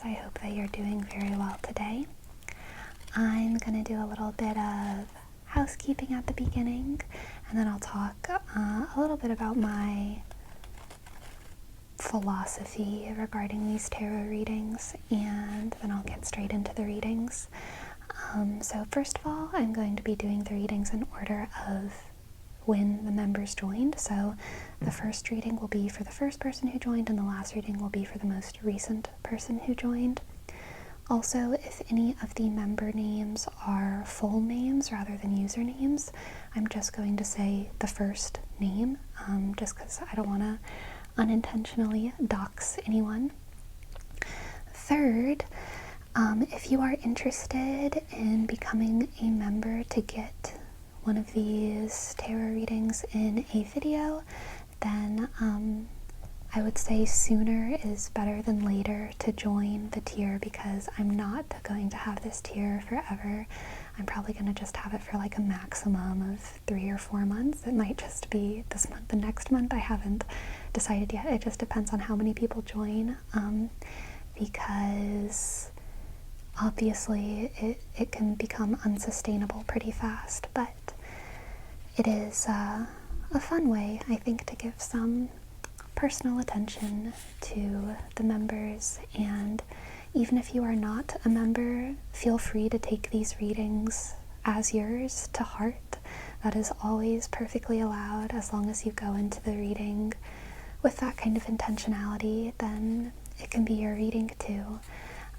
I hope that you're doing very well today. I'm going to do a little bit of housekeeping at the beginning, and then I'll talk a little bit about my philosophy regarding these tarot readings, and then I'll get straight into the readings. So first of all, I'm going to be doing the readings in order of when the members joined. So the first reading will be for the first person who joined, and the last reading will be for the most recent person who joined. Also, if any of the member names are full names rather than usernames, I'm just going to say the first name, just because I don't want to unintentionally dox anyone. Third, if you are interested in becoming a member to get one of these tarot readings in a video, then I would say sooner is better than later to join the tier, because I'm not going to have this tier forever. I'm probably going to just have it for like a maximum of 3 or 4 months. It might just be this month, the next month. I haven't decided yet. It just depends on how many people join, because obviously it can become unsustainable pretty fast, but it is a fun way, I think, to give some personal attention to the members. And even if you are not a member, feel free to take these readings as yours to heart. That is always perfectly allowed. As long as you go into the reading with that kind of intentionality, then it can be your reading too.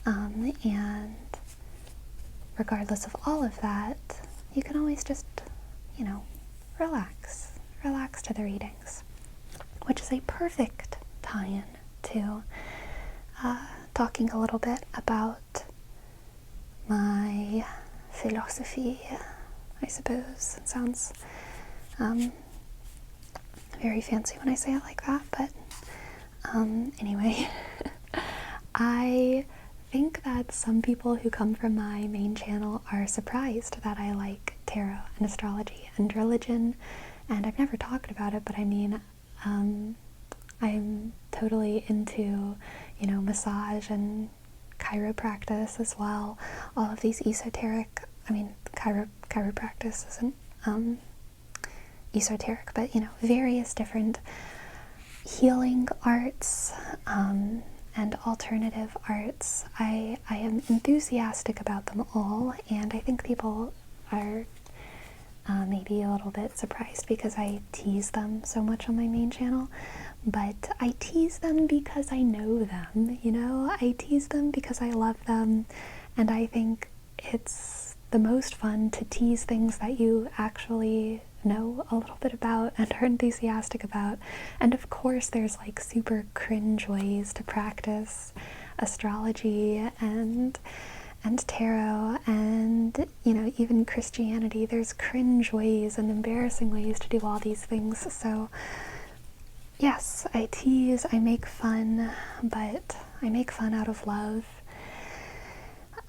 And regardless of all of that, you can always just, relax to the readings, which is a perfect tie-in to talking a little bit about my philosophy, I suppose. It sounds very fancy when I say it like that, but anyway, I think that some people who come from my main channel are surprised that I like tarot and astrology and religion, and I've never talked about it, but I mean, I'm totally into, massage and chiropractic as well. All of these esoteric, chiropractic isn't esoteric, but various different healing arts and alternative arts. I am enthusiastic about them all, and I think people are maybe a little bit surprised because I tease them so much on my main channel, but I tease them because I know them, I tease them because I love them, and I think it's the most fun to tease things that you actually know a little bit about and are enthusiastic about. And of course there's like super cringe ways to practice astrology and tarot and even Christianity. There's cringe ways and embarrassing ways to do all these things. So yes, I tease, I make fun, but I make fun out of love,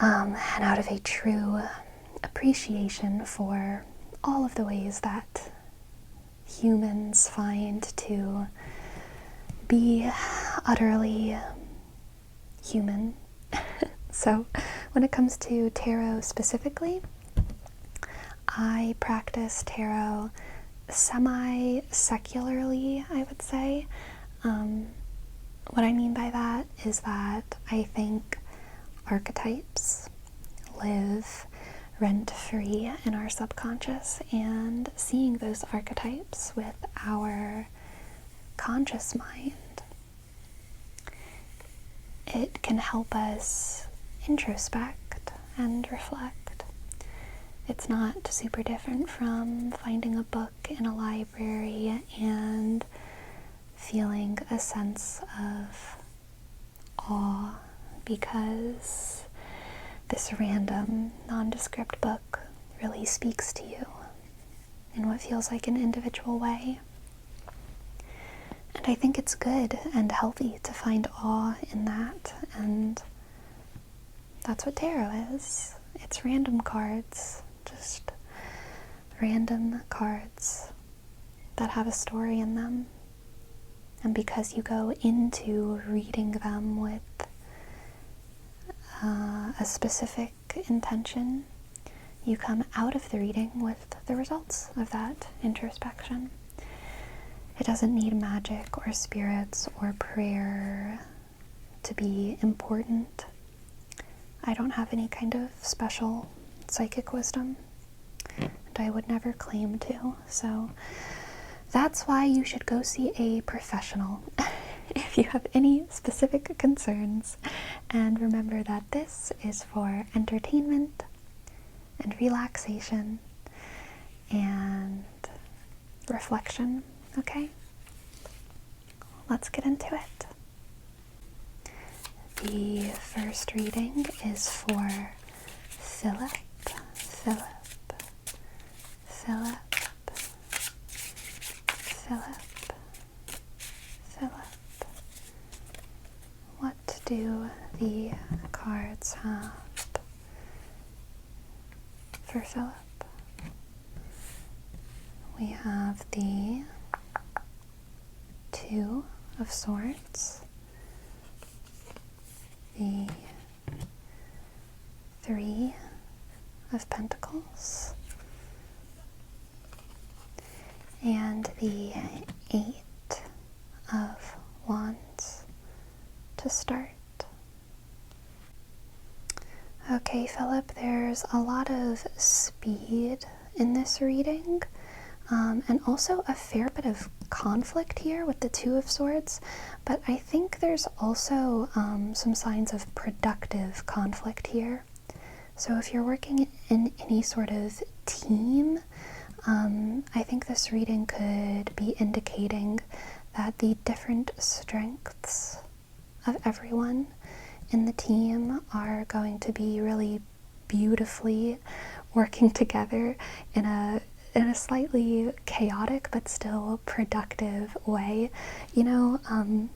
and out of a true appreciation for all of the ways that humans find to be utterly human. So when it comes to tarot specifically, I practice tarot semi-secularly, I would say. What I mean by that is that I think archetypes live rent-free in our subconscious, and seeing those archetypes with our conscious mind, it can help us introspect and reflect. It's not super different from finding a book in a library and feeling a sense of awe because this random, nondescript book really speaks to you in what feels like an individual way. And I think it's good and healthy to find awe in that, and that's what tarot is. It's random cards, just random cards that have a story in them. And because you go into reading them with a specific intention, you come out of the reading with the results of that introspection. It doesn't need magic or spirits or prayer to be important. I don't have any kind of special psychic wisdom, and I would never claim to, so that's why you should go see a professional if you have any specific concerns. And remember that this is for entertainment and relaxation and reflection, okay? Let's get into it. The first reading is for Phillip, Phillip, Phillip, Phillip, Phillip. What do the cards have for Phillip? We have the Two of Swords, the Three of Pentacles, and the Eight of Wands to start. Okay, Phillip, there's a lot of speed in this reading, and also a fair bit of conflict here with the Two of Swords, but I think there's also some signs of productive conflict here. So if you're working in any sort of team, I think this reading could be indicating that the different strengths of everyone in the team are going to be really beautifully working together in a slightly chaotic but still productive way. You know,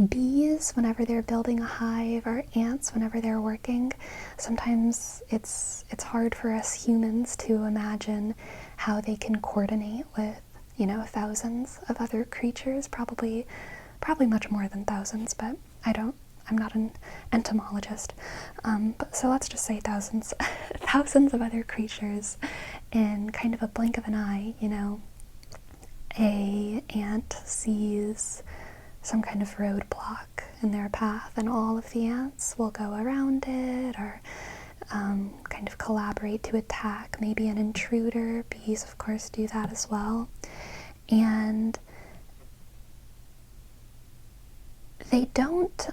bees, whenever they're building a hive, or ants, whenever they're working, sometimes it's hard for us humans to imagine how they can coordinate with, you know, thousands of other creatures, probably much more than thousands, but I'm not an entomologist, but so let's just say thousands of other creatures in kind of a blink of an eye. You know, a ant sees some kind of roadblock in their path, and all of the ants will go around it, or kind of collaborate to attack maybe an intruder. Bees, of course, do that as well. And they don't,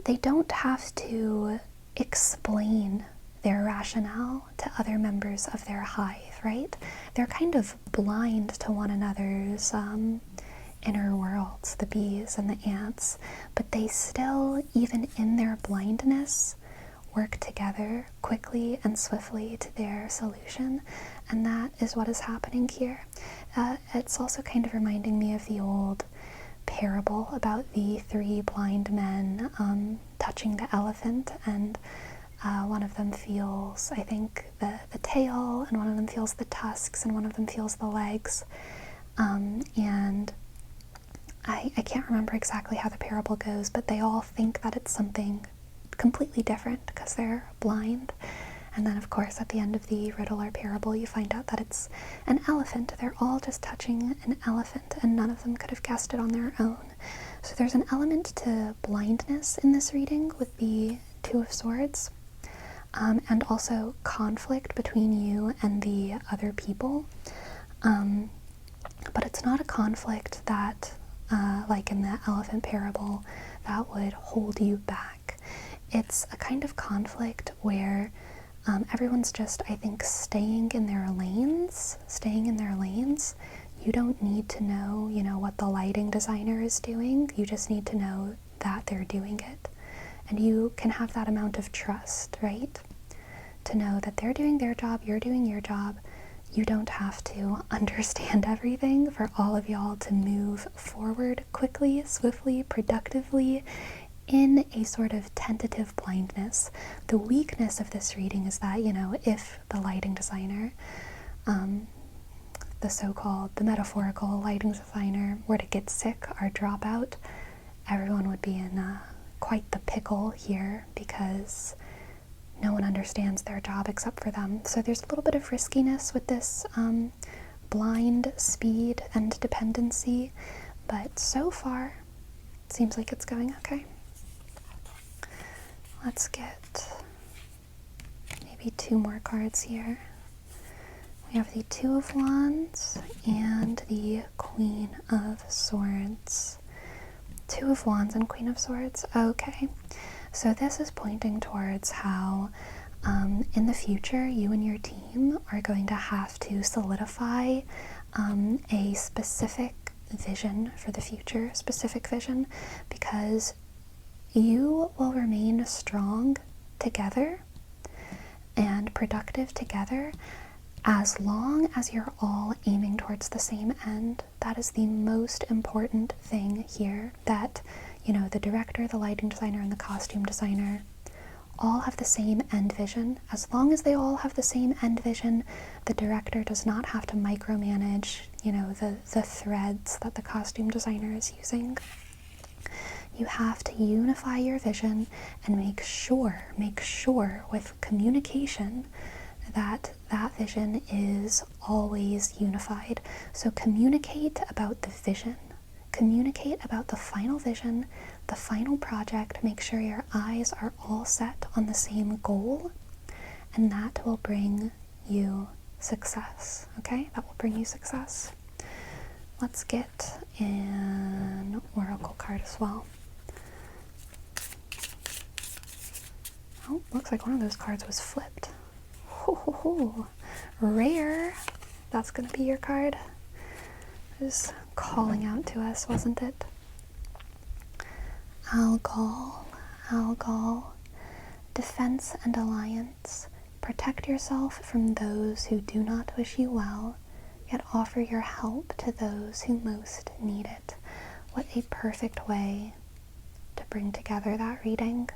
they don't have to explain their rationale to other members of their hive, right? They're kind of blind to one another's inner worlds, the bees and the ants, but they still, even in their blindness, work together quickly and swiftly to their solution, and that is what is happening here. It's also kind of reminding me of the old parable about the three blind men touching the elephant, and one of them feels, I think, the tail, and one of them feels the tusks, and one of them feels the legs, and I can't remember exactly how the parable goes, but they all think that it's something completely different because they're blind. And then, of course, at the end of the riddle or parable, you find out that it's an elephant. They're all just touching an elephant, and none of them could have guessed it on their own. So there's an element to blindness in this reading with the Two of Swords, and also conflict between you and the other people. But it's not a conflict that, like in the elephant parable, that would hold you back. It's a kind of conflict where everyone's just, I think, staying in their lanes. You don't need to know, what the lighting designer is doing. You just need to know that they're doing it. And you can have that amount of trust, right? To know that they're doing their job, you're doing your job. You don't have to understand everything for all of y'all to move forward quickly, swiftly, productively, in a sort of tentative blindness. The weakness of this reading is that, if the lighting designer, the metaphorical lighting designer, were to get sick or drop out, everyone would be in quite the pickle here because no one understands their job except for them. So there's a little bit of riskiness with this blind speed and dependency, but so far it seems like it's going okay. Let's get maybe 2 more cards here. We have the 2 of Wands and the Queen of Swords. 2 of Wands and Queen of Swords. Okay, so this is pointing towards how in the future you and your team are going to have to solidify a specific vision for the future, specific vision, because you will remain strong together and productive together as long as you're all aiming towards the same end. That is the most important thing here, that, you know, the director, the lighting designer, and the costume designer all have the same end vision. As long as they all have the same end vision, the director does not have to micromanage, you know, the threads that the costume designer is using. You have to unify your vision and make sure with communication that that vision is always unified. So communicate about the vision. Communicate about the final vision, the final project. Make sure your eyes are all set on the same goal, and that will bring you success, okay? That will bring you success. Let's get an oracle card as well. Oh, looks like one of those cards was flipped. Ho, ho, ho. Rare. That's going to be your card. It was calling out to us, wasn't it? Algol. Defense and alliance. Protect yourself from those who do not wish you well, yet offer your help to those who most need it. What a perfect way to bring together that reading.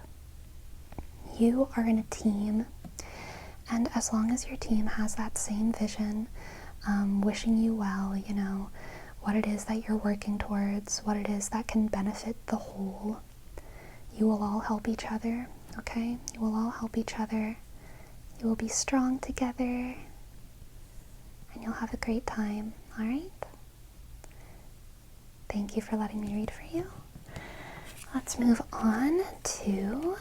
You are in a team, and as long as your team has that same vision, wishing you well, you know, what it is that you're working towards, what it is that can benefit the whole, you will all help each other, okay? You will all help each other. You will be strong together, and you'll have a great time, all right? Thank you for letting me read for you. Let's move on to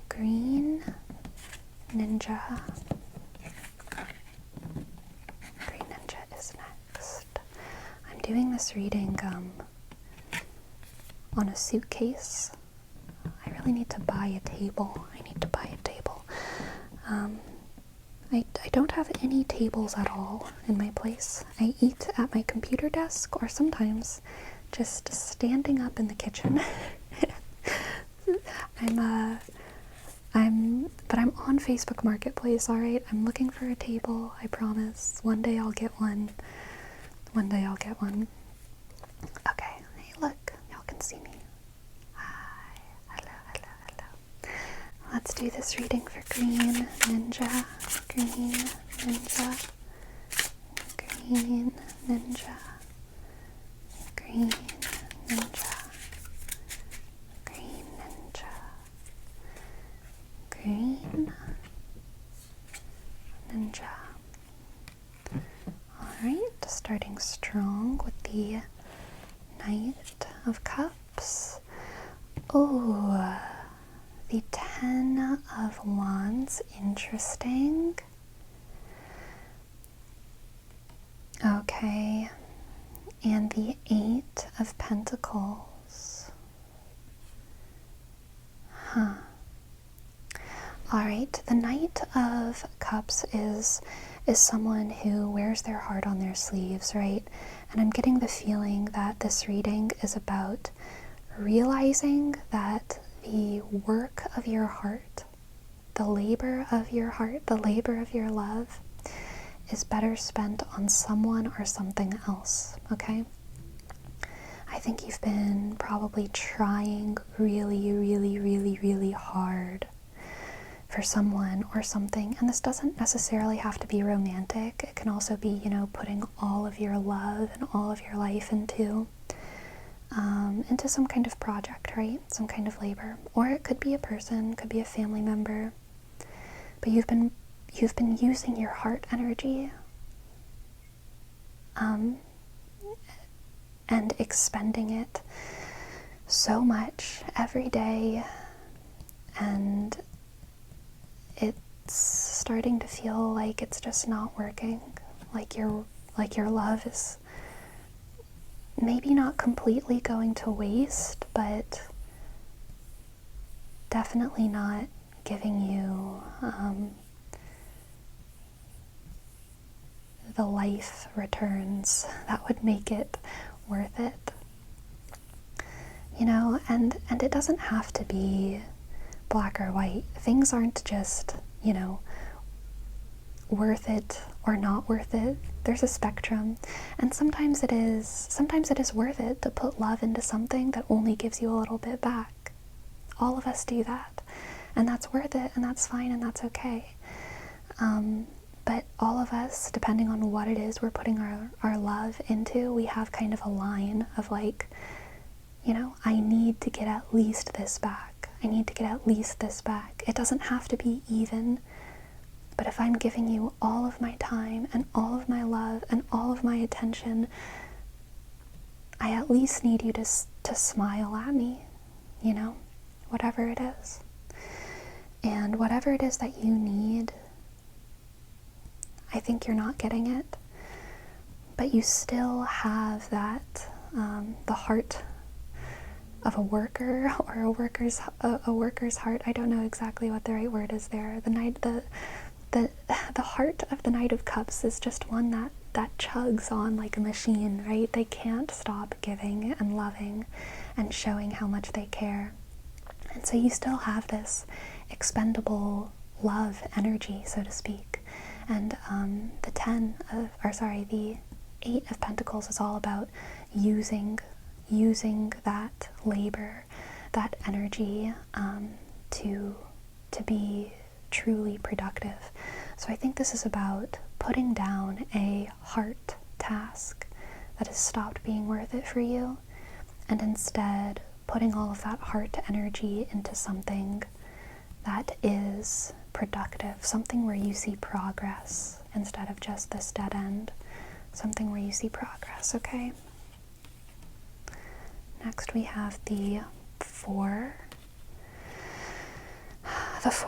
GreenNinja. GreenNinja is next. I'm doing this reading on a suitcase. I really need to buy a table. I don't have any tables at all in my place. I eat at my computer desk, or sometimes just standing up in the kitchen. But I'm on Facebook Marketplace, alright? I'm looking for a table, I promise. One day I'll get one. Okay, hey look, y'all can see me. Hi, hello. Let's do this reading for GreenNinja. GreenNinja. Alright, starting strong with the Knight of Cups. Oh, the 10 of Wands, interesting. Okay, and the 8 of Pentacles. Alright, the Knight of Cups is someone who wears their heart on their sleeves, right? And I'm getting the feeling that this reading is about realizing that the work of your heart, the labor of your heart, the labor of your love is better spent on someone or something else, okay? I think you've been probably trying really hard for someone or something, and this doesn't necessarily have to be romantic. It can also be, you know, putting all of your love and all of your life into into some kind of project, right? Some kind of labor. Or it could be a person, could be a family member. But you've been using your heart energy and expending it so much every day, and it's starting to feel like it's just not working, like your love is maybe not completely going to waste, but definitely not giving you the life returns that would make it worth it. You know, and it doesn't have to be black or white. Things aren't just, you know, worth it or not worth it. There's a spectrum, and sometimes it is worth it to put love into something that only gives you a little bit back. All of us do that, and that's worth it, and that's fine, and that's okay. But all of us, depending on what it is we're putting our love into, we have kind of a line of like, you know, I need to get at least this back. I need to get at least this back. It doesn't have to be even, but if I'm giving you all of my time and all of my love and all of my attention, I at least need you to smile at me, you know, whatever it is. And whatever it is that you need, I think you're not getting it, but you still have that, the heart of a worker, or a worker's heart. I don't know exactly what the right word is there. The heart of the Knight of Cups is just one that chugs on like a machine, right? They can't stop giving and loving and showing how much they care. And so you still have this expendable love energy, so to speak. And the 8 of Pentacles is all about using that labor, that energy, to be truly productive. So I think this is about putting down a heart task that has stopped being worth it for you, and instead putting all of that heart energy into something that is productive, something where you see progress instead of just this dead end, something where you see progress, okay? Next we have the 4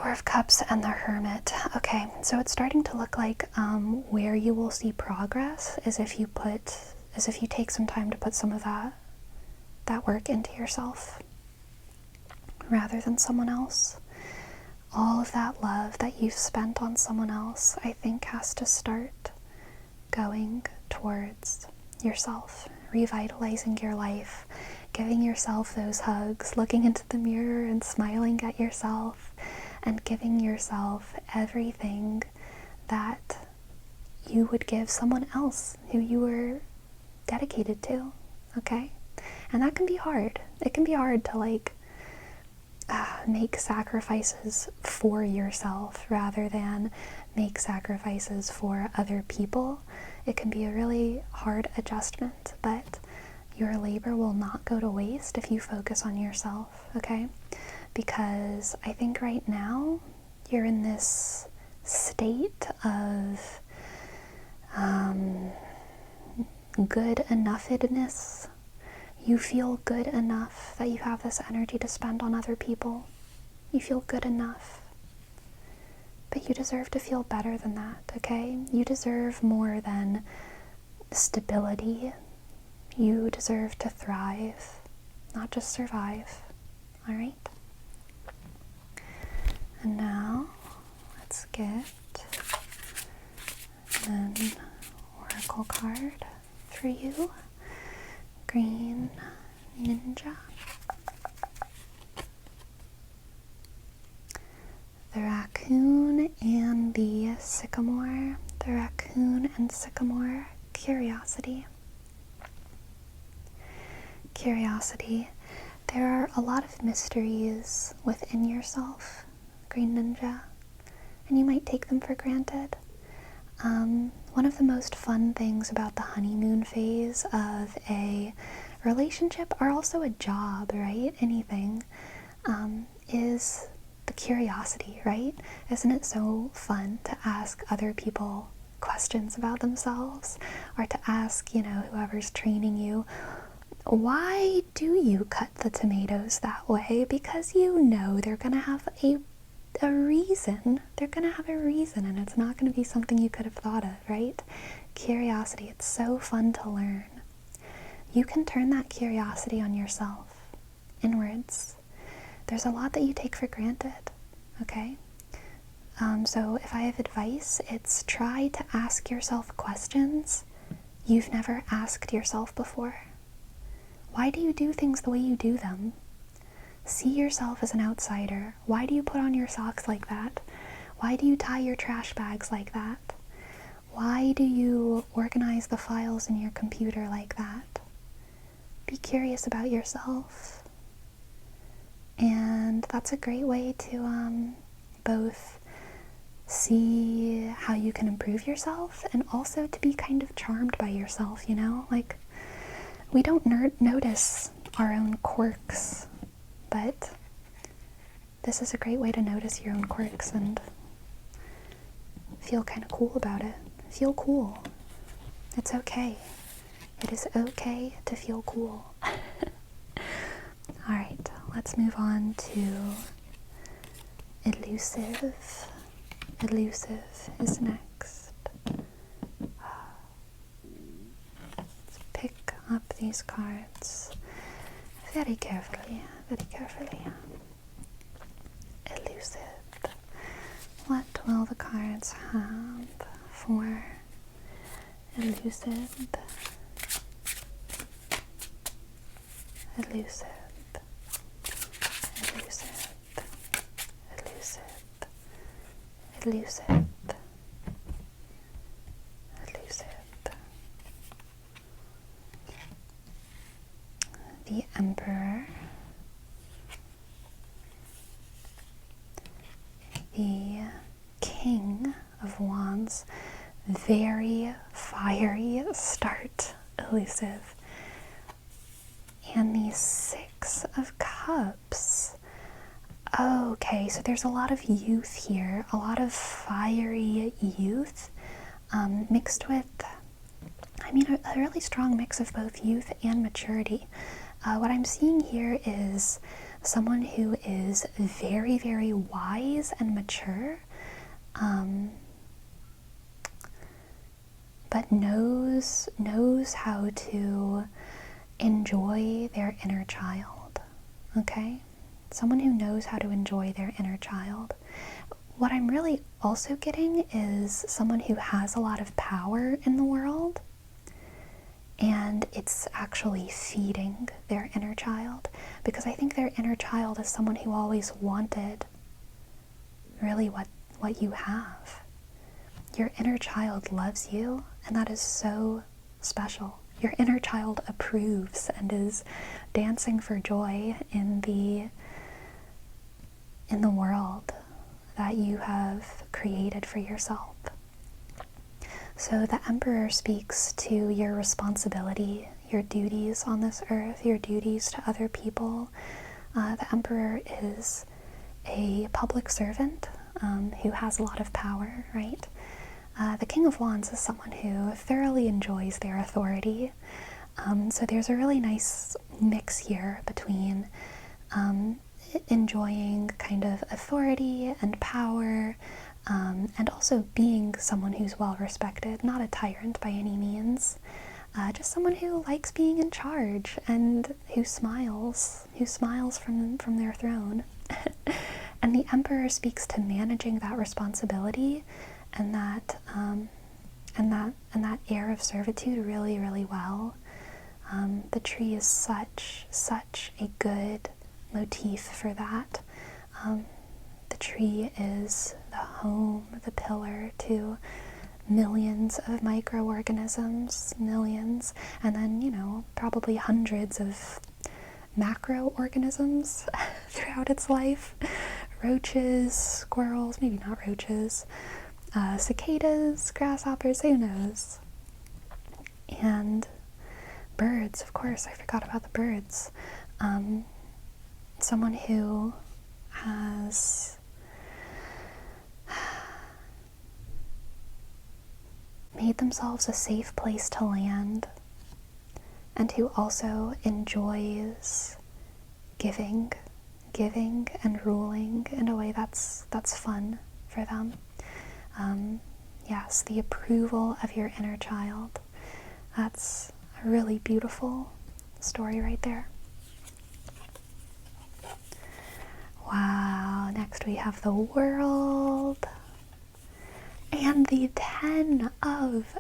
of Cups and the Hermit. Okay, so it's starting to look like where you will see progress is if you take some time to put some of that work into yourself rather than someone else. All of that love that you've spent on someone else, I think, has to start going towards yourself, revitalizing your life, giving yourself those hugs, looking into the mirror and smiling at yourself, and giving yourself everything that you would give someone else who you were dedicated to, okay? And that can be hard. It can be hard to make sacrifices for yourself rather than make sacrifices for other people. It can be a really hard adjustment, but your labor will not go to waste if you focus on yourself, okay? Because I think right now you're in this state of good enoughness. You feel good enough that you have this energy to spend on other people. You feel good enough. But you deserve to feel better than that, okay? You deserve more than stability. You deserve to thrive, not just survive, all right? And now, let's get an oracle card for you. GreenNinja. The raccoon and the sycamore. The raccoon and sycamore. Curiosity. Curiosity. There are a lot of mysteries within yourself, GreenNinja, and you might take them for granted. One of the most fun things about the honeymoon phase of a relationship or also a job, right? Anything, is the curiosity, right? Isn't it so fun to ask other people questions about themselves, or to ask, whoever's training you, why do you cut the tomatoes that way? Because they're gonna have a reason. They're gonna have a reason, and it's not gonna be something you could have thought of, right? Curiosity, it's so fun to learn. You can turn that curiosity on yourself, inwards. There's a lot that you take for granted, okay? So if I have advice, it's try to ask yourself questions you've never asked yourself before. Why do you do things the way you do them? See yourself as an outsider. Why do you put on your socks like that? Why do you tie your trash bags like that? Why do you organize the files in your computer like that? Be curious about yourself. And that's a great way to both see how you can improve yourself and also to be kind of charmed by yourself, Like, we don't notice our own quirks, but this is a great way to notice your own quirks and feel kind of cool about it. Feel cool. It's okay. It is okay to feel cool. Alright, let's move on to Illusive. Illusive is next. Let's pick up these cards very carefully, very carefully. Illusive. What will the cards have for Illusive? Illusive. Illusive. Illusive. Illusive. Illusive. The Emperor. The King of Wands. Very fiery start, Illusive. And the Six of Cups. Okay, so there's a lot of youth here, a lot of fiery youth, mixed with, a really strong mix of both youth and maturity. What I'm seeing here is someone who is very, very wise and mature, but knows how to enjoy their inner child, okay? Someone who knows how to enjoy their inner child. What I'm really also getting is someone who has a lot of power in the world, and it's actually feeding their inner child, because I think their inner child is someone who always wanted really what you have. Your inner child loves you, and that is so special. Your inner child approves and is dancing for joy in the world that you have created for yourself. So the Emperor speaks to your responsibility, your duties on this earth, your duties to other people. The Emperor is a public servant who has a lot of power, right? The King of Wands is someone who thoroughly enjoys their authority. So there's a really nice mix here between enjoying kind of authority and power, and also being someone who's well respected, not a tyrant by any means, just someone who likes being in charge and who smiles from their throne. And the Emperor speaks to managing that responsibility and that air of servitude really, really well. The tree is such a good motif for that. The tree is the home, the pillar to millions of microorganisms, millions, and then, probably hundreds of macroorganisms throughout its life. Roaches, squirrels, maybe not roaches, cicadas, grasshoppers, who knows? And birds, of course, I forgot about the birds. Someone who has made themselves a safe place to land, and who also enjoys giving and ruling in a way that's fun for them. Yes, the approval of your inner child. That's a really beautiful story right there. Wow, next we have the World and the 10 of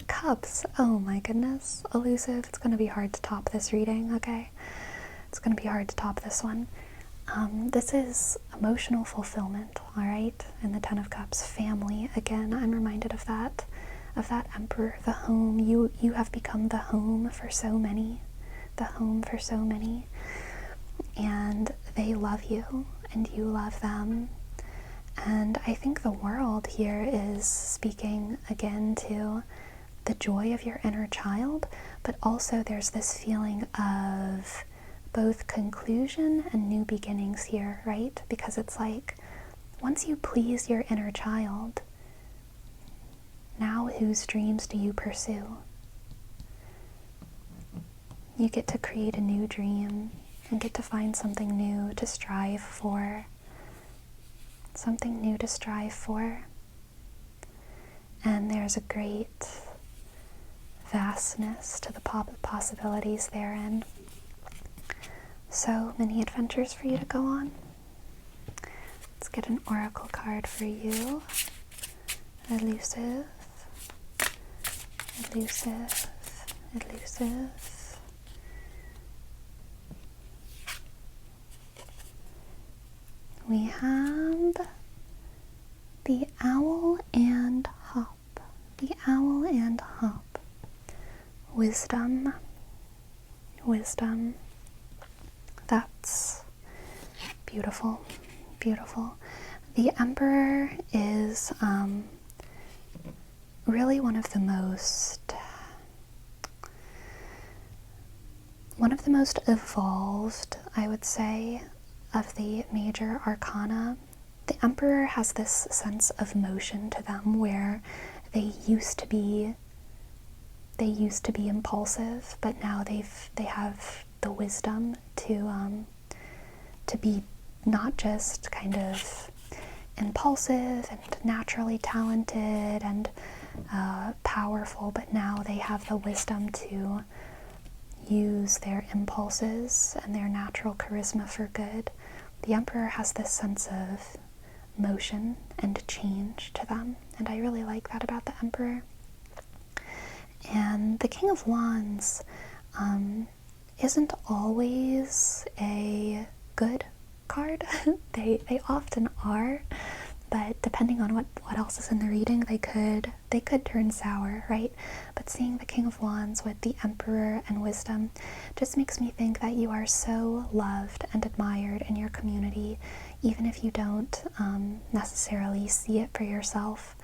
Cups. Oh my goodness, Illusive, it's going to be hard to top this reading, okay? It's going to be hard to top this one. This is emotional fulfillment, all right? In the 10 of Cups, family. Again, I'm reminded of that Emperor, the home. You have become the home for so many, and they love you, and you love them. And I think the World here is speaking again to the joy of your inner child, but also there's this feeling of both conclusion and new beginnings here, right? Because it's like, once you please your inner child, now whose dreams do you pursue? You get to create a new dream and get to find something new to strive for. Something new to strive for. And there's a great vastness to the possibilities therein. So many adventures for you to go on. Let's get an oracle card for you. Elusive, elusive, elusive. We have the Owl and Hop. The Owl and Hop. Wisdom. Wisdom. That's beautiful. Beautiful. The Emperor is really one of the most evolved, I would say, of the major arcana. The Emperor has this sense of motion to them where they used to be impulsive, but now they have the wisdom to be not just kind of impulsive and naturally talented and powerful, but now they have the wisdom to use their impulses and their natural charisma for good. The Emperor has this sense of motion and change to them, and I really like that about the Emperor. And the King of Wands isn't always a good card. They often are, but depending on what else is in the reading, they could turn sour, right? But seeing the King of Wands with the Emperor and wisdom just makes me think that you are so loved and admired in your community, even if you don't necessarily see it for yourself.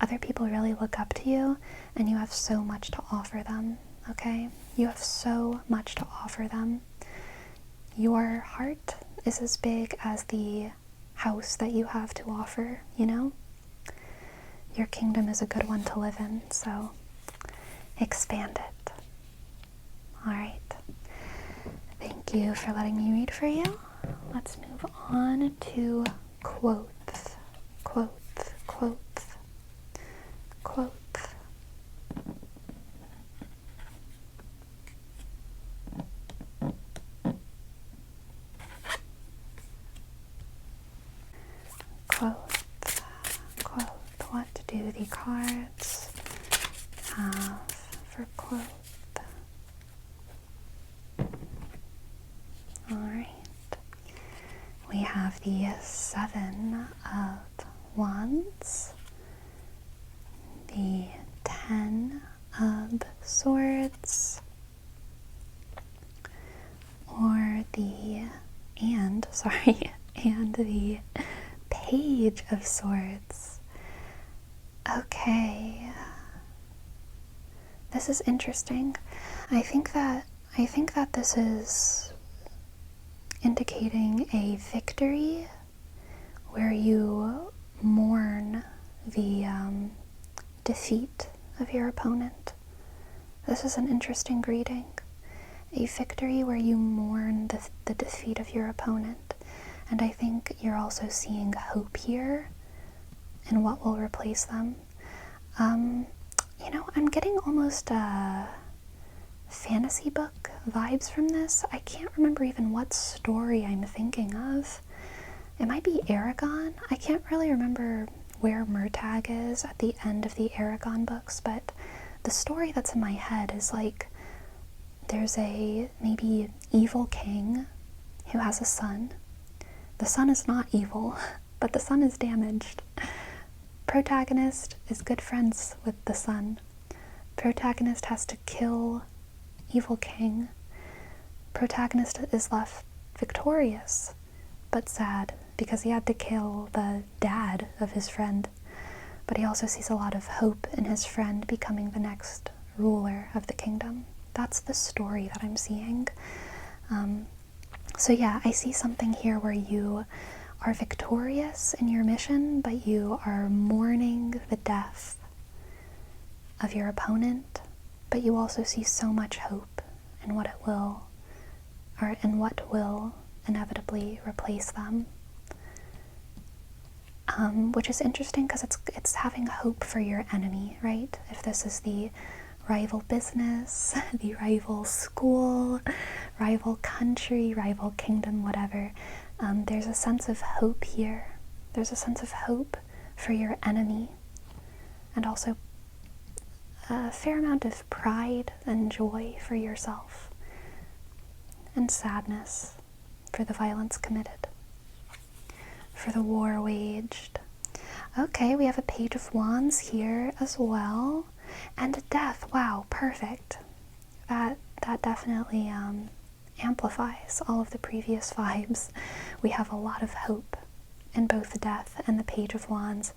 Other people really look up to you, and you have so much to offer them, okay? You have so much to offer them. Your heart is as big as the house that you have to offer, you know? Your kingdom is a good one to live in, so expand it. All right. Thank you for letting me read for you. Let's move on to Quoth. Quoth, Quoth, Quoth. Quoth, Quoth. What do the cards have for Quoth? Alright. We have the 7 of Wands, the 10 of Swords, or and the Page of Swords. Okay. This is interesting. I think that I think that this is indicating a victory where you mourn the defeat of your opponent. This is an interesting reading. A victory where you mourn the defeat of your opponent. And I think you're also seeing hope here in what will replace them. You know, I'm getting almost fantasy book vibes from this. I can't remember even what story I'm thinking of. It might be Aragon. I can't really remember where Murtagh is at the end of the Aragon books, but the story that's in my head is like there's a maybe evil king who has a son. The son is not evil, but the son is damaged. Protagonist is good friends with the son. Protagonist has to kill evil king. Protagonist is left victorious, but sad because he had to kill the dad of his friend. But he also sees a lot of hope in his friend becoming the next ruler of the kingdom. That's the story that I'm seeing. So yeah, I see something here where you are victorious in your mission, but you are mourning the death of your opponent, but you also see so much hope in what it will, or in what will inevitably replace them. Which is interesting because it's having hope for your enemy, right? If this is the rival business, the rival school, rival country, rival kingdom, whatever, there's a sense of hope here. There's a sense of hope for your enemy, and also a fair amount of pride and joy for yourself, and sadness for the violence committed, for the war waged. Okay, we have a Page of Wands here as well, and death. Wow, perfect. That definitely amplifies all of the previous vibes. We have a lot of hope in both the death and the Page of Wands.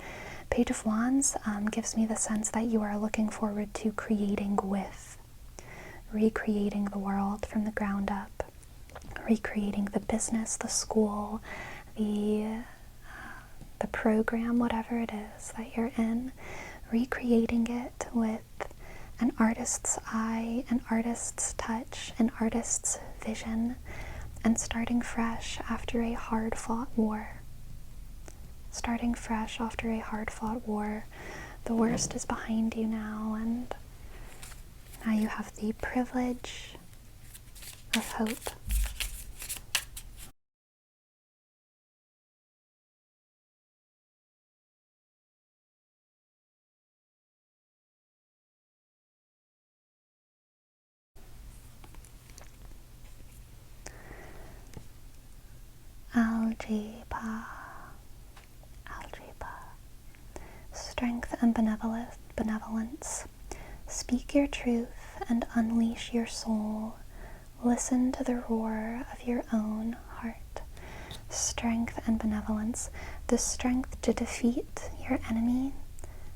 Page of Wands gives me the sense that you are looking forward to creating with, recreating the world from the ground up, recreating the business, the school, the program, whatever it is that you're in, recreating it with an artist's eye, an artist's touch, an artist's vision, and starting fresh after a hard-fought war. Starting fresh after a hard-fought war. The worst is behind you now, and now you have the privilege of hope. Algebra. Strength and benevolence. Speak your truth and unleash your soul. Listen to the roar of your own heart. Strength and benevolence. The strength to defeat your enemy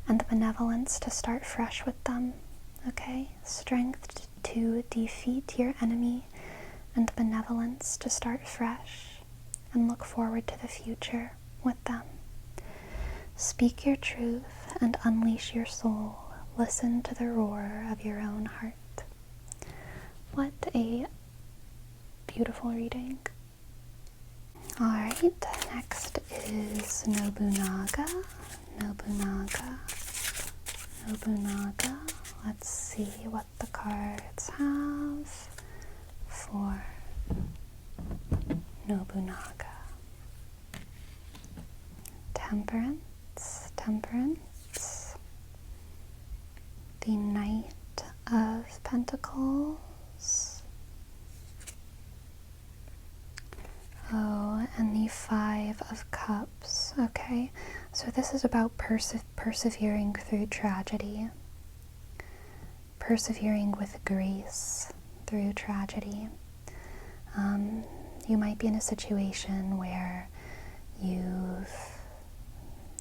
and the benevolence to start fresh with them. Okay? Strength to defeat your enemy and benevolence to start fresh and look forward to the future with them. Speak your truth and unleash your soul. Listen to the roar of your own heart. What a beautiful reading. Alright, next is Nobunaga. Nobunaga. Let's see what the cards have for Nobunaga. Temperance. The Knight of Pentacles. Oh, and the Five of Cups. Okay, so this is about persevering through tragedy. Persevering with grace through tragedy. You might be in a situation where you've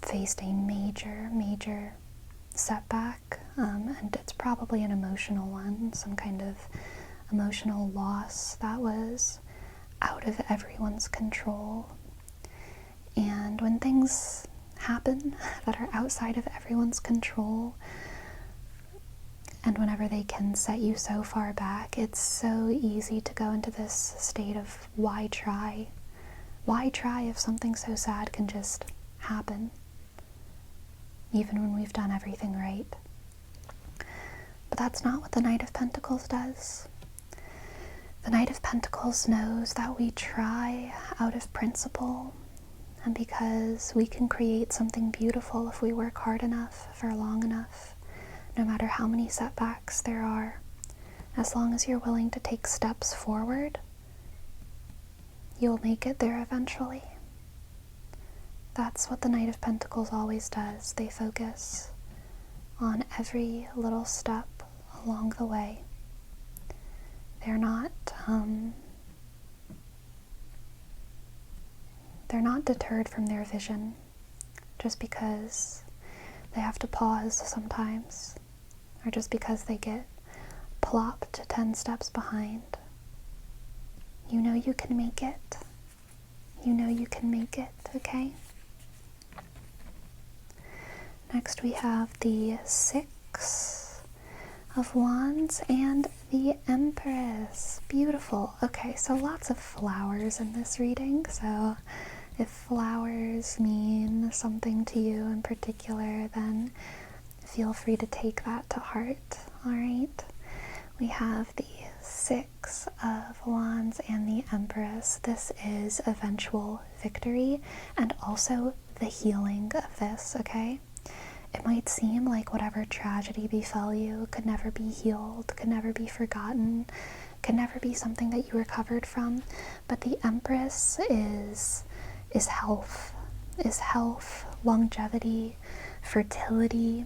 faced a major setback, and it's probably an emotional one, some kind of emotional loss that was out of everyone's control. And when things happen that are outside of everyone's control, and whenever they can set you so far back, it's so easy to go into this state of why try? Why try if something so sad can just happen, even when we've done everything right? But that's not what the Knight of Pentacles does. The Knight of Pentacles knows that we try out of principle, and because we can create something beautiful if we work hard enough for long enough, no matter how many setbacks there are. As long as you're willing to take steps forward, you'll make it there eventually. That's what the Knight of Pentacles always does. They focus on every little step along the way. They're not deterred from their vision just because they have to pause sometimes, or just because they get plopped 10 steps behind. You know you can make it. You know you can make it, okay? Next we have the Six of Wands and the Empress. Beautiful. Okay, so lots of flowers in this reading, so if flowers mean something to you in particular, then feel free to take that to heart, alright? We have the Six of Wands and the Empress. This is eventual victory and also the healing of this, okay? It might seem like whatever tragedy befell you could never be healed, could never be forgotten, could never be something that you recovered from, but the Empress is health, longevity, fertility,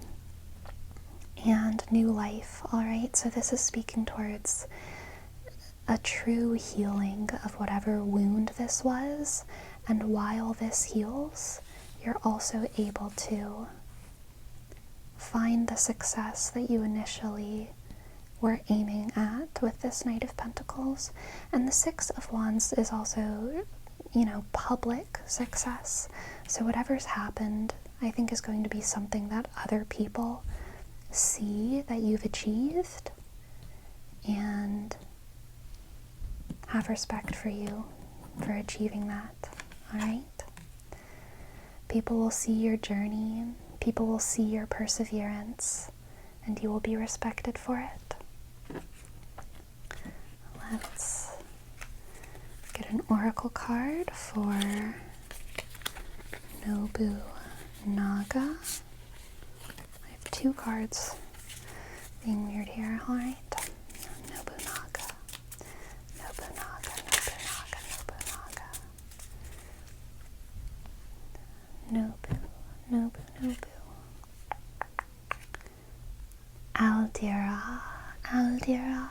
and new life, alright? So this is speaking towards a true healing of whatever wound this was, and while this heals, you're also able to find the success that you initially were aiming at with this Knight of Pentacles. And the Six of Wands is also, public success. So whatever's happened, I think, is going to be something that other people see that you've achieved and have respect for you for achieving that, alright? People will see your journey, people will see your perseverance, and you will be respected for it. Let's get an oracle card for Nobunaga. I have two cards being weird here, alright? Nobunaga. Nobu. Aldira.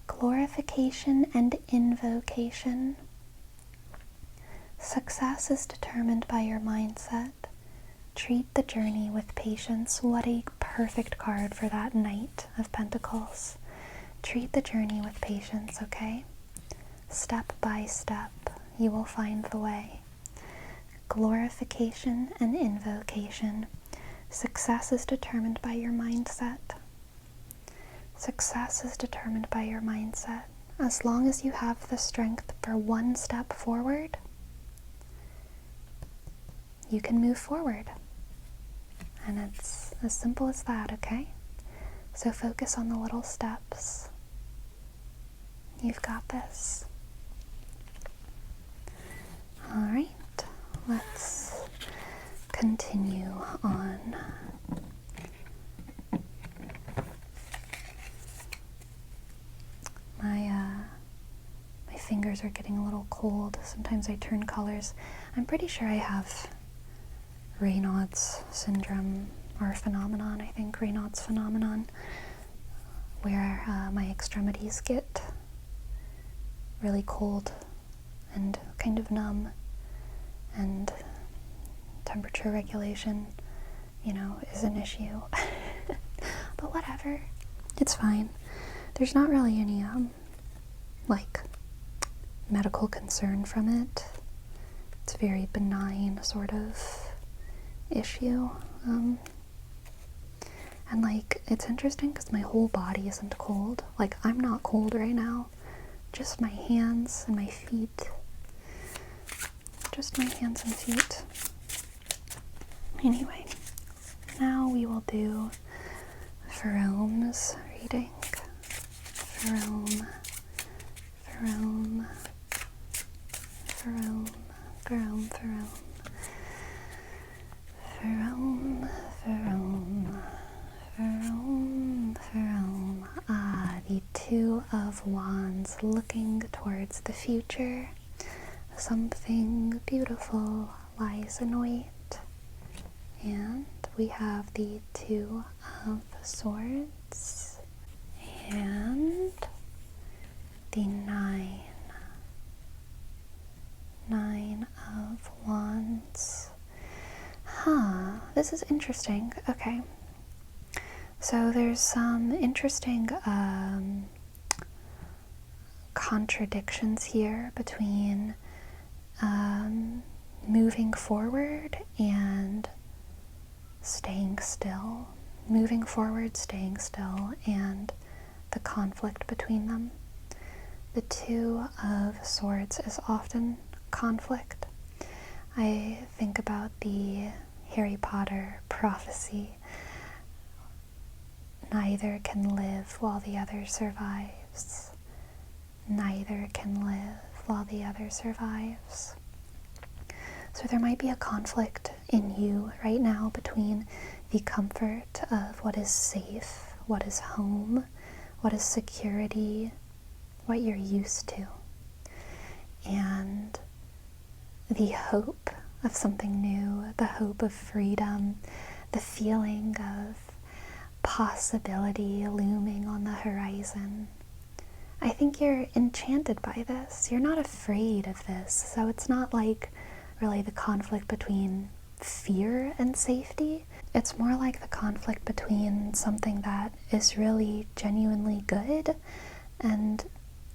Glorification and invocation. Success is determined by your mindset. Treat the journey with patience. What a perfect card for that Knight of Pentacles. Treat the journey with patience, okay? Step by step, you will find the way. Glorification and invocation. Success is determined by your mindset. Success is determined by your mindset. As long as you have the strength for one step forward, you can move forward. And it's as simple as that, okay? So focus on the little steps. You've got this. Alright, let's continue on. My fingers are getting a little cold. Sometimes I turn colors. I'm pretty sure I have Raynaud's syndrome or phenomenon, I think Raynaud's phenomenon, where my extremities get really cold and kind of numb, and temperature regulation, is an issue. But whatever, it's fine. there's not really any, like, medical concern from it. It's a very benign sort of issue. And, like, it's interesting because my whole body isn't cold. Like, I'm not cold right now. Just my hands and my feet. Just my hands and feet. Anyway, now we will do Faraom's reading. Faraom, Faraom, Faraom, Faraom, Faraom, Faraom, Faraom, Faraom, Faraom. Ah, the Two of Wands, looking towards the future. Something beautiful lies in wait. And we have the Two of Swords and the Nine of Wands. This is interesting. Okay. So there's some interesting contradictions here between moving forward and staying still. Moving forward, staying still, and the conflict between them. The Two of Swords is often conflict. I think about the Harry Potter prophecy. Neither can live while the other survives. Neither can live while the other survives. So there might be a conflict in you right now between the comfort of what is safe, what is home, what is security, what you're used to, and the hope of something new, the hope of freedom, the feeling of possibility looming on the horizon. I think you're enchanted by this. You're not afraid of this. So it's not like really the conflict between fear and safety. It's more like the conflict between something that is really genuinely good and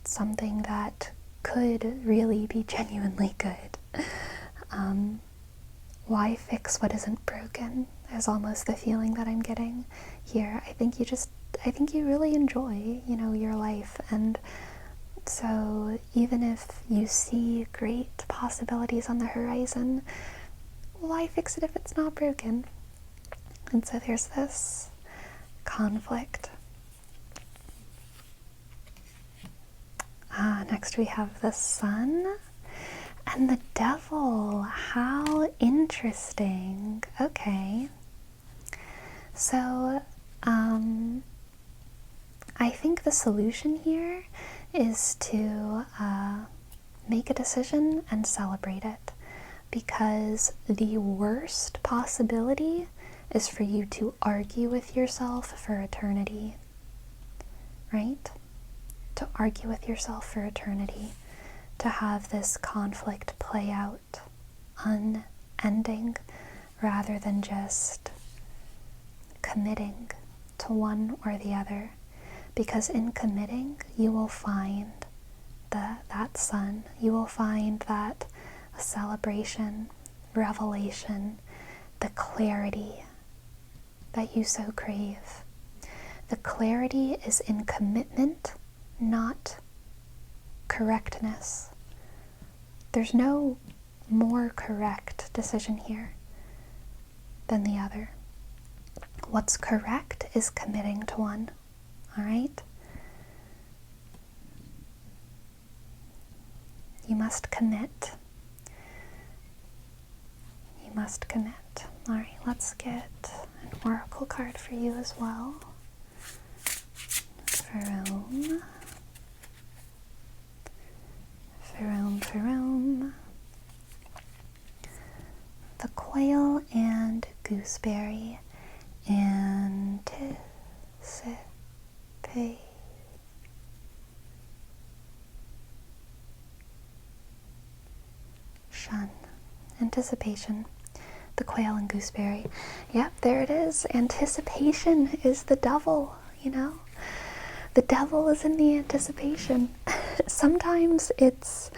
something that could really be genuinely good. Why fix what isn't broken is almost the feeling that I'm getting here. I think you really enjoy, your life, and so even if you see great possibilities on the horizon, why fix it if it's not broken? And so there's this conflict. Next we have the Sun and the Devil. How interesting. Okay. So, I think the solution here is to make a decision and celebrate it, because the worst possibility is for you to argue with yourself for eternity, right? To argue with yourself for eternity, to have this conflict play out unending rather than just committing to one or the other. Because in committing, you will find that sun, you will find that celebration, revelation, the clarity that you so crave. The clarity is in commitment, not correctness. There's no more correct decision here than the other. What's correct is committing to one. All right? You must commit. You must commit. All right, let's get an oracle card for you as well. Faraom. Faraom, Faraom. The quail and gooseberry. Anticipation. Anticipation. The quail and gooseberry. Yep, there it is. Anticipation is the devil, the devil is in the anticipation. Sometimes it's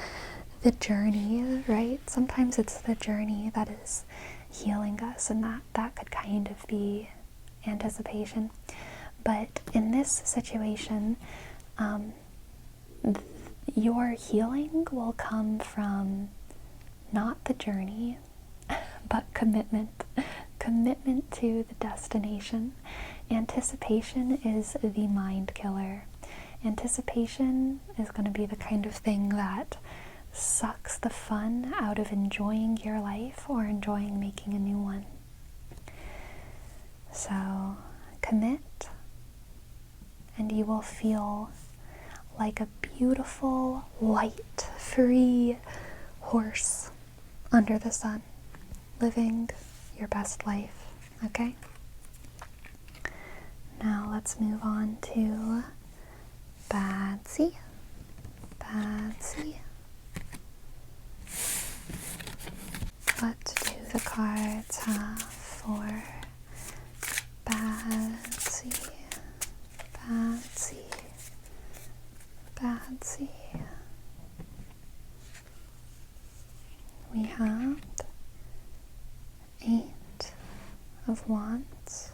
the journey, right? Sometimes it's the journey that is healing us, and that could kind of be anticipation. But in this situation, your healing will come from not the journey, but commitment. Commitment to the destination. Anticipation is the mind killer. Anticipation is going to be the kind of thing that sucks the fun out of enjoying your life or enjoying making a new one. So commit, and you will feel like a beautiful, light, free horse under the sun, living your best life, okay? Now let's move on to Badzee. Badzee. What do the cards have for Badzee? Badzee. Badzee. We have 8 of Wands,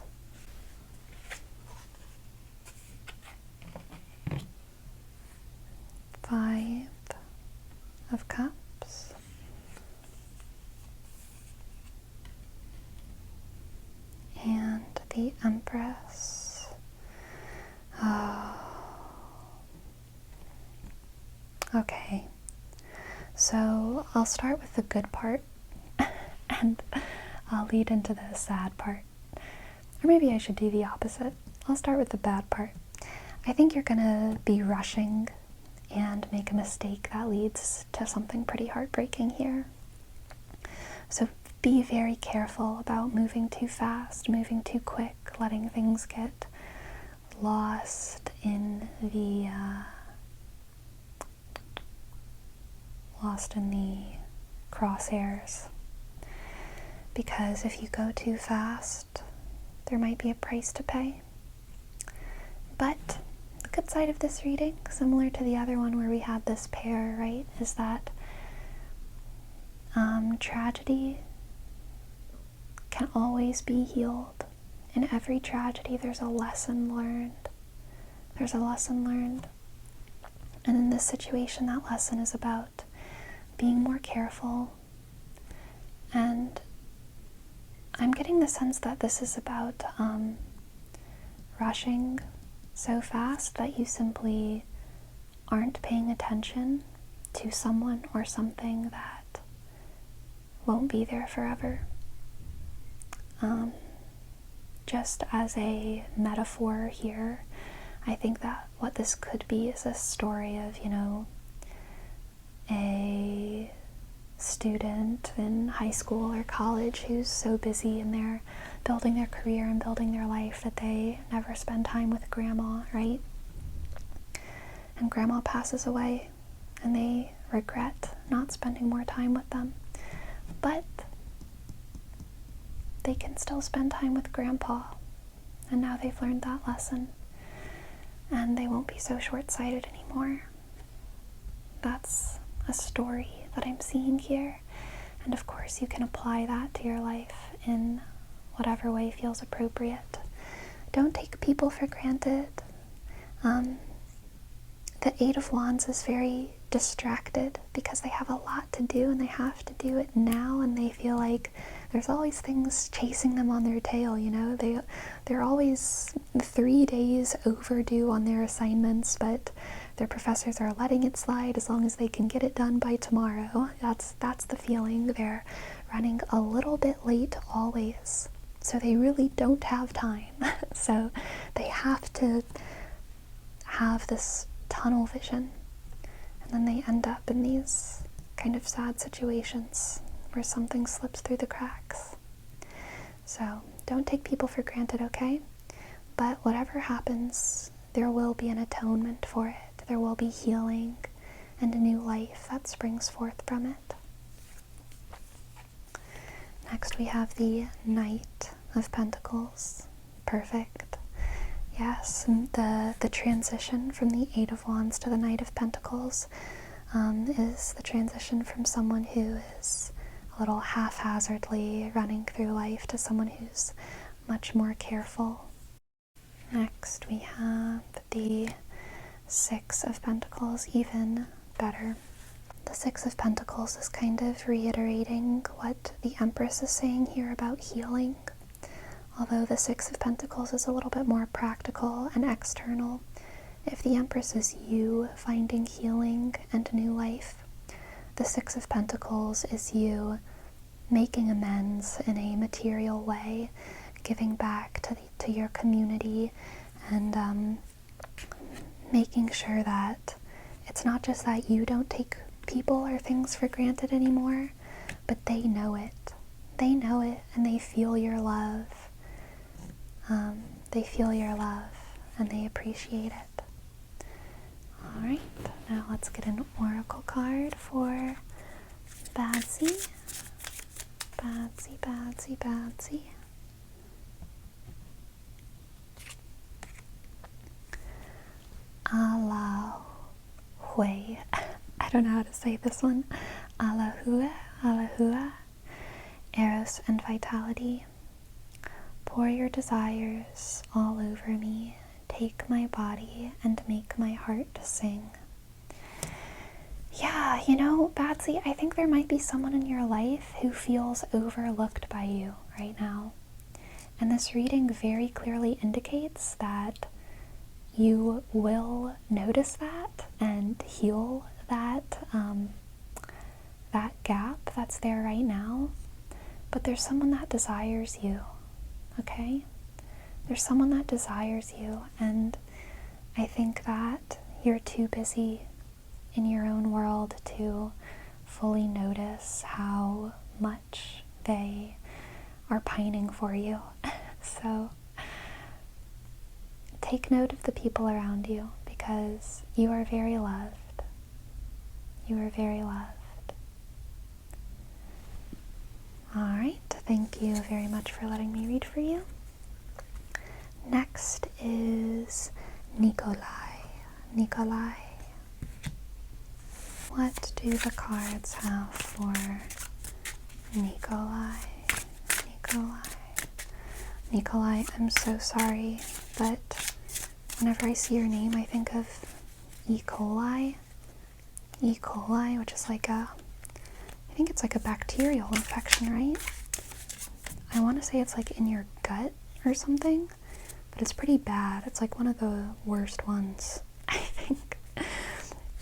5 of Cups, and the Empress. Okay, so I'll start with the good part and I'll lead into the sad part. Or maybe I should do the opposite. I'll start with the bad part. I think you're gonna be rushing and make a mistake that leads to something pretty heartbreaking here. So be very careful about moving too fast, moving too quick, letting things get lost in the crosshairs. Because if you go too fast, there might be a price to pay. But the good side of this reading, similar to the other one where we had this pair, right, is that tragedy can always be healed. In every tragedy, there's a lesson learned. There's a lesson learned. And in this situation, that lesson is about being more careful. And I'm getting the sense that this is about rushing so fast that you simply aren't paying attention to someone or something that won't be there forever. Just as a metaphor here, I think that what this could be is a story of, a student in high school or college who's so busy and they're building their career and building their life that they never spend time with grandma, right? And grandma passes away and they regret not spending more time with them. But they can still spend time with grandpa, and now they've learned that lesson and they won't be so short-sighted anymore. That's a story that I'm seeing here, and of course you can apply that to your life in whatever way feels appropriate. Don't take people for granted. The 8 of Wands is very distracted because they have a lot to do and they have to do it now, and they feel like there's always things chasing them on their tail, They're always 3 days overdue on their assignments, but their professors are letting it slide as long as they can get it done by tomorrow. That's the feeling. They're running a little bit late always, so they really don't have time. So they have to have this tunnel vision, and then they end up in these kind of sad situations where something slips through the cracks. So don't take people for granted, okay? But whatever happens, there will be an atonement for it. There will be healing and a new life that springs forth from it. Next we have the Knight of Pentacles. Perfect. Yes, and the transition from the Eight of Wands to the Knight of Pentacles is the transition from someone who is a little haphazardly running through life to someone who's much more careful. Next we have the Six of Pentacles, even better. The Six of Pentacles is kind of reiterating what the Empress is saying here about healing. Although the Six of Pentacles is a little bit more practical and external, if the Empress is you finding healing and new life, the Six of Pentacles is you making amends in a material way, giving back to your community, and making sure that it's not just that you don't take people or things for granted anymore, but they know it. They know it and they feel your love. They feel your love and they appreciate it. Alright, now let's get an oracle card for Badzee. Badzee, Badzee, Badzee. Alaway. I don't know how to say this one. Alahua, Alahua. Eros and vitality. Pour your desires all over me. Take my body and make my heart sing. Yeah, you know, Badzee, I think there might be someone in your life who feels overlooked by you right now. And this reading very clearly indicates that you will notice that and heal that, that gap that's there right now. But there's someone that desires you. Okay? There's someone that desires you, and I think that you're too busy in your own world to fully notice how much they are pining for you. So take note of the people around you, because you are very loved. You are very loved. Alright, thank you very much for letting me read for you. Next is Neekolai. Neekolai. What do the cards have for Neekolai? Neekolai. Neekolai, I'm so sorry, but whenever I see your name, I think of E. coli. E. coli, which is like I think it's like a bacterial infection, right? I want to say it's like in your gut or something, but it's pretty bad. It's like one of the worst ones, I think.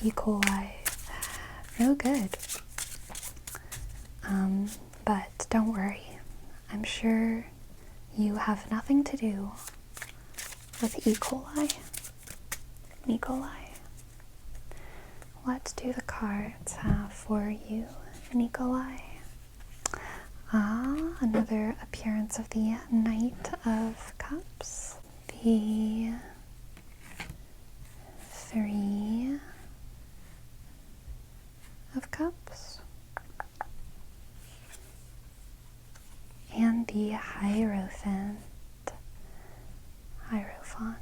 E. coli. No good. But don't worry. I'm sure you have nothing to do with E. coli. Neekolai. What do the cards have for you, Neekolai? Ah, another appearance of the Knight of Cups. The Three of Cups. And the Hierophant. Hierophant.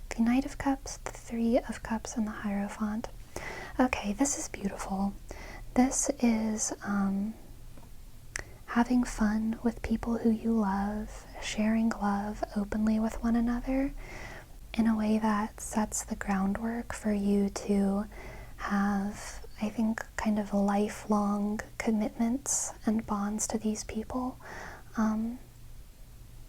The Knight of Cups, the Three of Cups, and the Hierophant. Okay, this is beautiful. This is having fun with people who you love, sharing love openly with one another in a way that sets the groundwork for you to have, I think, kind of lifelong commitments and bonds to these people.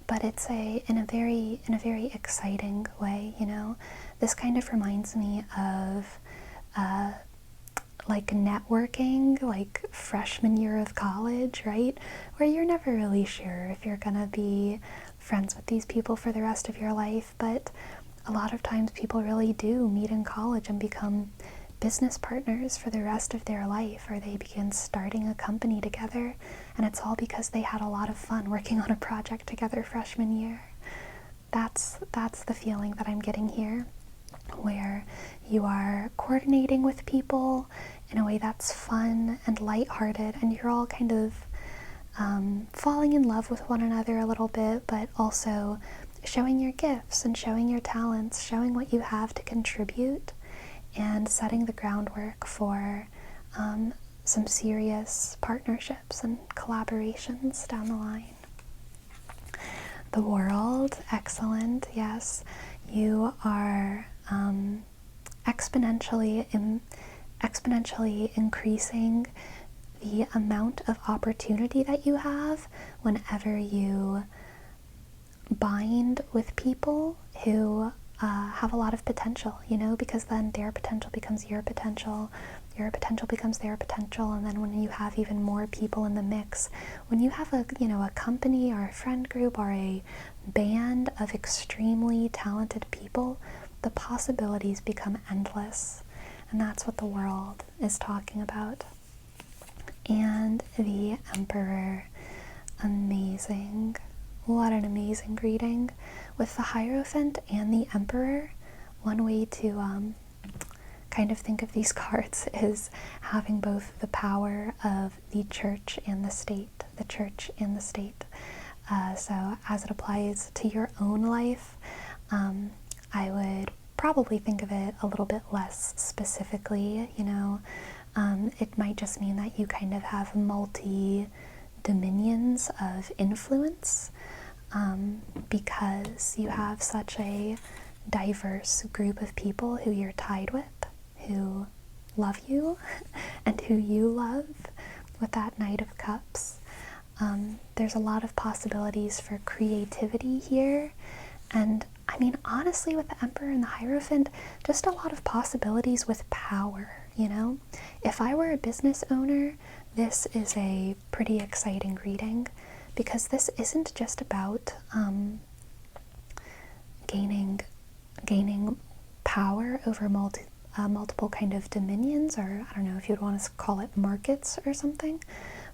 But it's in a very exciting way, you know. This kind of reminds me of like networking, like freshman year of college, right? Where you're never really sure if you're gonna be friends with these people for the rest of your life, but a lot of times people really do meet in college and become business partners for the rest of their life, or they begin starting a company together, and it's all because they had a lot of fun working on a project together freshman year. That's the feeling that I'm getting here, where you are coordinating with people in a way that's fun and lighthearted, and you're all kind of falling in love with one another a little bit, but also showing your gifts and showing your talents, showing what you have to contribute, and setting the groundwork for some serious partnerships and collaborations down the line. The world, excellent, yes. You are exponentially increasing the amount of opportunity that you have whenever you bind with people who have a lot of potential, because then their potential becomes your potential becomes their potential, and then when you have even more people in the mix, when you have a company or a friend group or a band of extremely talented people, the possibilities become endless, and that's what the world is talking about. And the Emperor, amazing. What an amazing reading. With the Hierophant and the Emperor, one way to kind of think of these cards is having both the power of the church and the state, so as it applies to your own life, I would probably think of it a little bit less specifically, it might just mean that you kind of have multi-dominions of influence, because you have such a diverse group of people who you're tied with, who love you and who you love with that Knight of Cups. There's a lot of possibilities for creativity here, and I mean, honestly, with the Emperor and the Hierophant, just a lot of possibilities with power, If I were a business owner, this is a pretty exciting reading, because this isn't just about gaining power over multiple kind of dominions, or I don't know if you'd want to call it markets or something,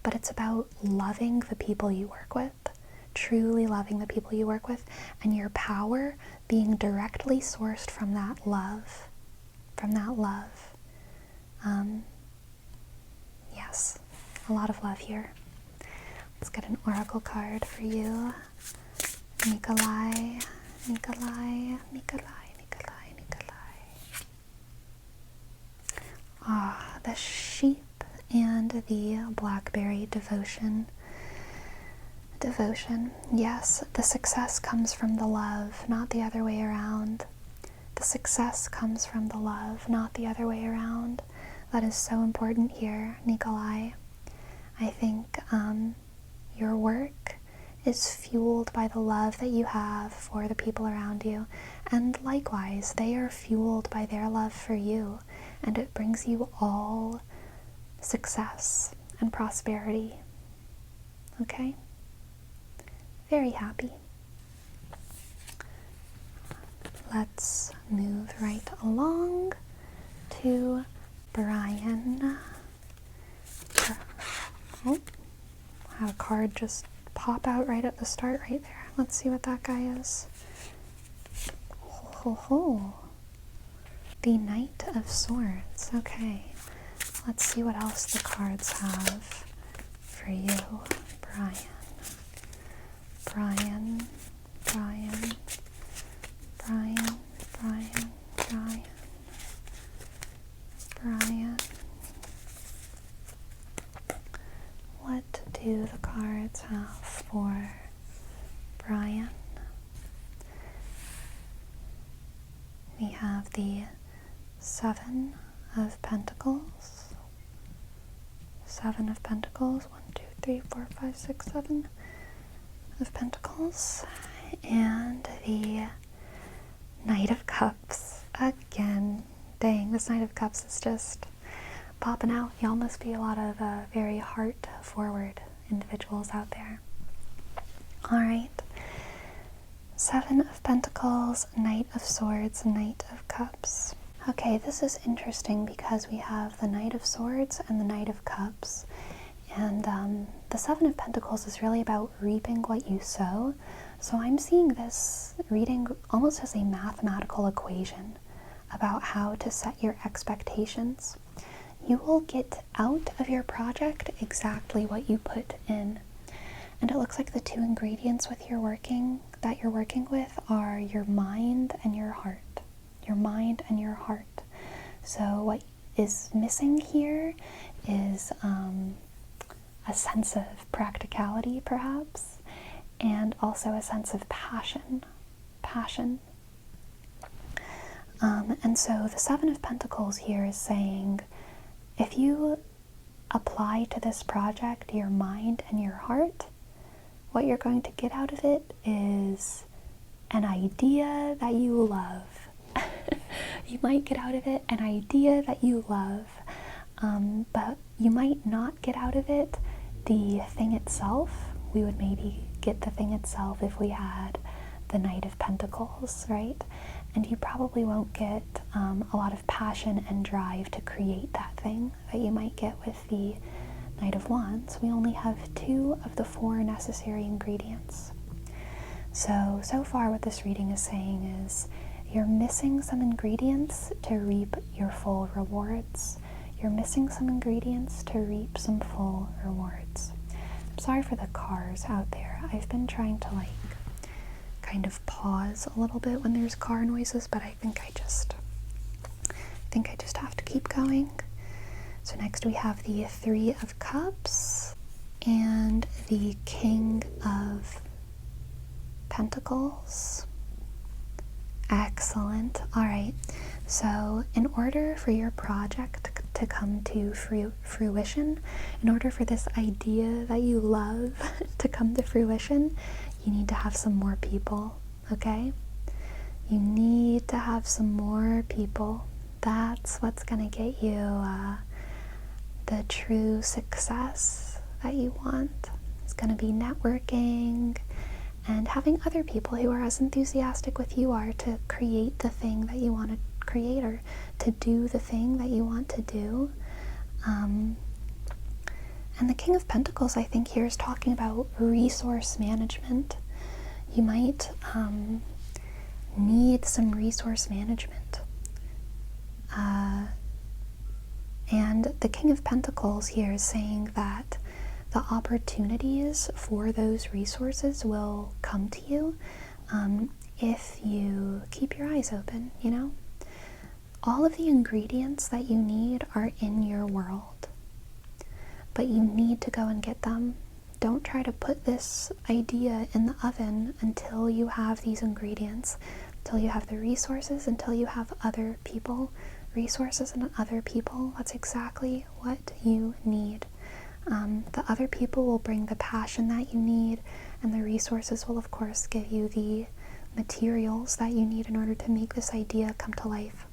but it's about loving the people you work with, truly loving the people you work with, and your power being directly sourced from that love. Yes, a lot of love here. Let's get an oracle card for you. Neekolai. The sheep and the blackberry devotion. Yes, the success comes from the love, not the other way around. The success comes from the love, not the other way around. That is so important here, Neekolai. I think your work is fueled by the love that you have for the people around you, and likewise, they are fueled by their love for you, and it brings you all success and prosperity. Okay? Very happy. Let's move right along to Brian. Oh, had a card just pop out right at the start right there. Let's see what that guy is. The Knight of Swords. Okay. Let's see what else the cards have for you, Brian. What do the cards have for Brian? We have the Seven of Pentacles. 1, 2, 3, 4, 5, 6, 7 of Pentacles. And the Knight of Cups. Again, dang, this Knight of Cups is just popping out. Y'all must be a lot of very heart-forward individuals out there. Alright. 7 of Pentacles, Knight of Swords, Knight of Cups. Okay, this is interesting because we have the Knight of Swords and the Knight of Cups. And the 7 of Pentacles is really about reaping what you sow. So I'm seeing this reading almost as a mathematical equation about how to set your expectations. You will get out of your project exactly what you put in. And it looks like the two ingredients that you're working with are your mind and your heart. Your mind and your heart. So what is missing here is a sense of practicality, perhaps, and also a sense of passion. And so the Seven of Pentacles here is saying, if you apply to this project your mind and your heart, what you're going to get out of it is an idea that you love. You might get out of it an idea that you love, but you might not get out of it the thing itself. We would maybe get the thing itself if we had the Knight of Pentacles, right? And you probably won't get a lot of passion and drive to create that thing that you might get with the Knight of Wands. We only have 2 of the 4 necessary ingredients. So far what this reading is saying is you're missing some ingredients to reap your full rewards. You're missing some ingredients to reap some full rewards. I'm sorry for the cars out there. I've been trying to kind of pause a little bit when there's car noises, but I think I just have to keep going. So next we have the 3 of Cups and the King of Pentacles. Excellent. All right. So in order for your project to come to fruition, in order for this idea that you love to come to fruition, you need to have some more people, okay? You need to have some more people. That's what's going to get you the true success that you want. It's going to be networking and having other people who are as enthusiastic with you are to create the thing that you want to create, or to do the thing that you want to do. And the King of Pentacles, I think, here is talking about resource management. You might need some resource management. And the King of Pentacles here is saying that the opportunities for those resources will come to you if you keep your eyes open, you know? All of the ingredients that you need are in your world, but you need to go and get them. Don't try to put this idea in the oven until you have these ingredients, until you have the resources, until you have other people. Resources and other people, that's exactly what you need. The other people will bring the passion that you need, and the resources will, of course, give you the materials that you need in order to make this idea come to life.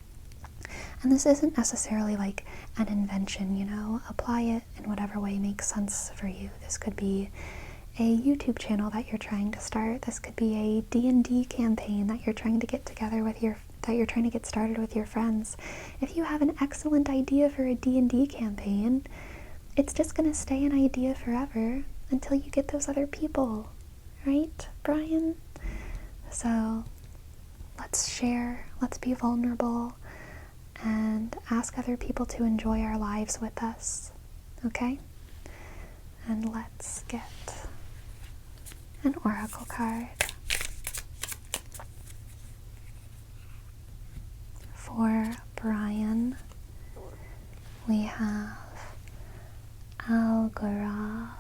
And this isn't necessarily like an invention, you know? Apply it in whatever way makes sense for you. This could be a YouTube channel that you're trying to start. This could be a D&D campaign that you're trying to get together with that you're trying to get started with your friends. If you have an excellent idea for a D&D campaign, it's just going to stay an idea forever until you get those other people, right, Brian? So let's share, let's be vulnerable, and ask other people to enjoy our lives with us, okay? And let's get an oracle card. For Brian, we have Algorab,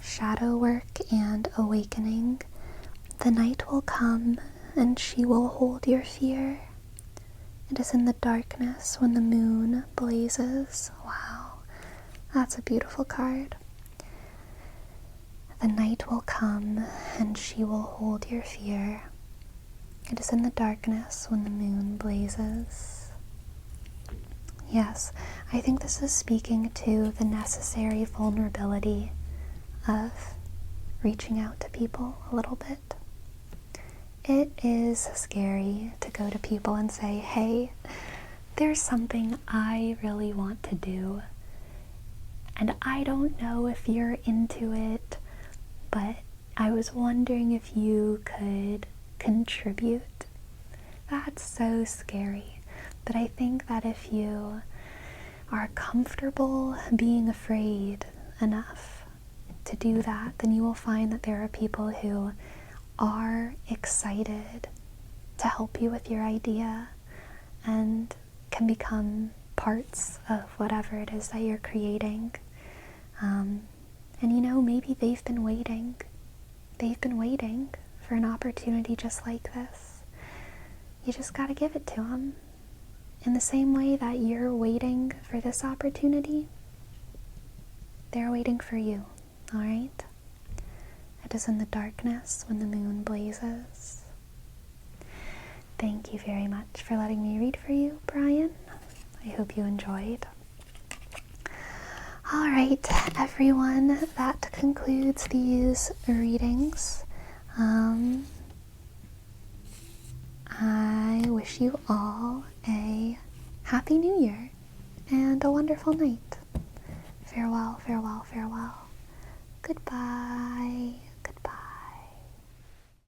shadow work and awakening. The night will come and she will hold your fear. It is in the darkness when the moon blazes. Wow, that's a beautiful card. The night will come and she will hold your fear. It is in the darkness when the moon blazes. Yes, I think this is speaking to the necessary vulnerability of reaching out to people a little bit. It is scary to go to people and say, hey, there's something I really want to do, and I don't know if you're into it, but I was wondering if you could contribute. That's so scary. But I think that if you are comfortable being afraid enough to do that, then you will find that there are people who are excited to help you with your idea and can become parts of whatever it is that you're creating. And you know, maybe they've been waiting for an opportunity just like this. You just gotta give it to them. In the same way that you're waiting for this opportunity, they're waiting for you, alright? It is in the darkness when the moon blazes. Thank you very much for letting me read for you, Brian. I hope you enjoyed. Alright, everyone, that concludes these readings. I wish you all a happy new year and a wonderful night. Farewell, farewell, farewell. Goodbye.